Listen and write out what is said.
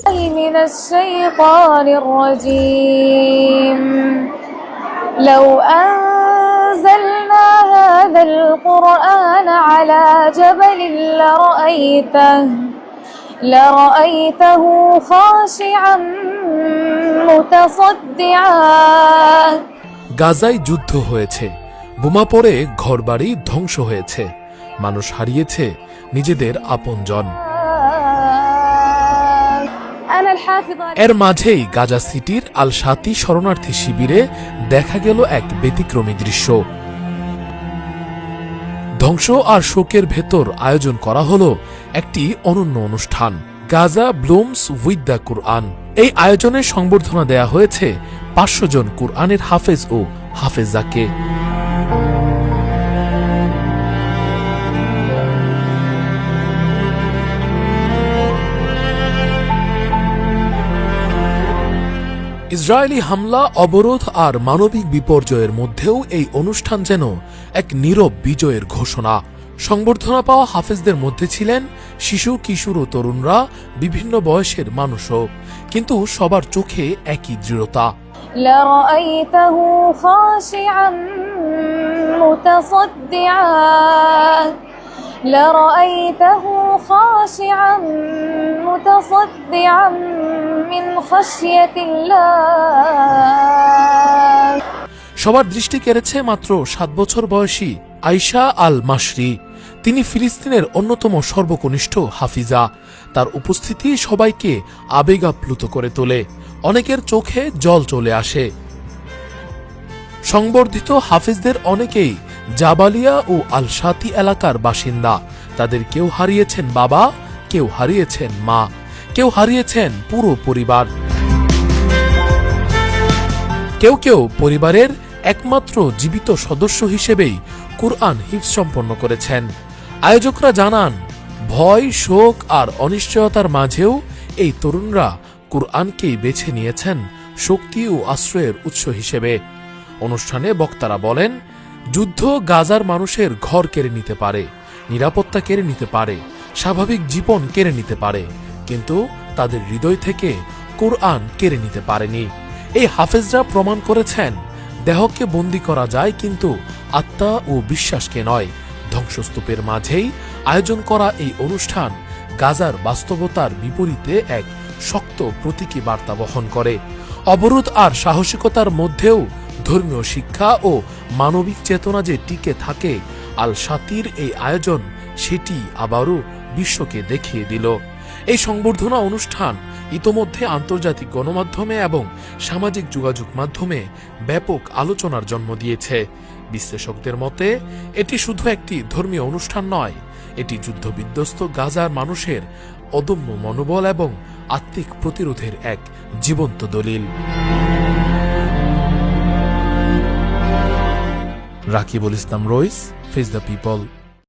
من الشيطان الرجيم لو أنزلنا هذا القرآن على جبل لرأيته خاشعا متصدعا গাজায় যুদ্ধ হয়েছে, বোমা পড়ে ঘরবাড়ি ধ্বংস হয়েছে, মানুষ হারিয়েছে নিজেদের আপনজন। এর মাঝেই গাজা সিটির আল শাতি শরণার্থী শিবিরে দেখা গেল এক ব্যতিক্রমী দৃশ্য। ধ্বংস আর শোকের ভেতর আয়োজন করা হলো একটি অনন্য অনুষ্ঠান, গাজা ব্লুমস উইথ দ্য কুরআন। এই আয়োজনে সংবর্ধনা দেয়া হয়েছে 500 জন কুরআনের হাফেজ ও হাফেজাকে। ইসরায়েলি হামলা, অবরোধ আর মানবিক বিপর্যয়ের মধ্যেও এই অনুষ্ঠান যেন এক নীরব বিজয়ের ঘোষণা। সংবর্ধনা পাওয়া হাফেজদের মধ্যে ছিলেন শিশু, কিশোর ও তরুণরা, বিভিন্ন বয়সের মানুষও, কিন্তু সবার চোখে একই দৃঢ়তা। لرأيته خاشعا متصدعا لرأيته خاشعا متصدعا من خشية الله। সবার দৃষ্টি কেড়েছে মাত্র 7 বছর বয়সী আয়শা আল মাসরি। তিনি ফিলিস্তিনের অন্যতম সর্বকনিষ্ঠ হাফিজা। তার উপস্থিতি সবাইকে আবেগাপ্লুত করে তোলে, অনেকের চোখে জল চলে আসে। সংবর্ধিত হাফিজদের অনেকেই জাবালিয়া ও আল শাতি এলাকার বাসিন্দা। তাদের কেউ হারিয়েছেন বাবা, কেউ হারিয়েছেন মা, কেউ হারিয়েছেন পুরো পরিবার। কেউ কেউ পরিবারের একমাত্র জীবিত সদস্য হিসেবেই কুরআন হিফজ সম্পন্ন করেছেন। আয়োজকরা জানান, ভয়, শোক আর অনিশ্চয়তার মাঝেও এই তরুণরা কুরআনকেই বেছে নিয়েছেন শক্তি ও আশ্রয়ের উৎস হিসেবে। অনুষ্ঠানে বক্তারা বলেন, যুদ্ধ গাজার মানুষের ঘর কেড়ে নিতে পারে, নিরাপত্তা কেড়ে নিতে পারে, স্বাভাবিক জীবন কেড়ে নিতে পারে, কিন্তু তাদের হৃদয় থেকে কুরআন কেড়ে নিতে পারেনি। এই হাফেজরা প্রমাণ করেছেন, দেহকে বন্দী করা যায় কিন্তু আত্মা ও বিশ্বাসকে নয়। ধ্বংসস্তূপের মাঝেই আয়োজন করা এই অনুষ্ঠান গাজার বাস্তবতার বিপরীতে এক শক্ত প্রতীকী বার্তা বহন করে। অবরোধ আর সাহসিকতার মধ্যেও ধর্মীয় শিক্ষা ও মানবিক চেতনা যে টিকে থাকে, আল শাতির এই আয়োজন সেটি আবারও বিশ্বকে দেখিয়ে দিল। এই সংবর্ধনা অনুষ্ঠান ইতোমধ্যে আন্তর্জাতিক গণমাধ্যমে এবং সামাজিক যোগাযোগ মাধ্যমে ব্যাপক আলোচনার জন্ম দিয়েছে। বিশ্লেষকদের মতে এটি শুধু একটি ধর্মীয় অনুষ্ঠান নয়, এটি যুদ্ধবিধ্বস্ত গাজার মানুষের অদম্য মনোবল এবং আত্মিক প্রতিরোধের এক জীবন্ত দলিল। রাকিবুল ইসলাম রইস, ফেস দ্য পিপল।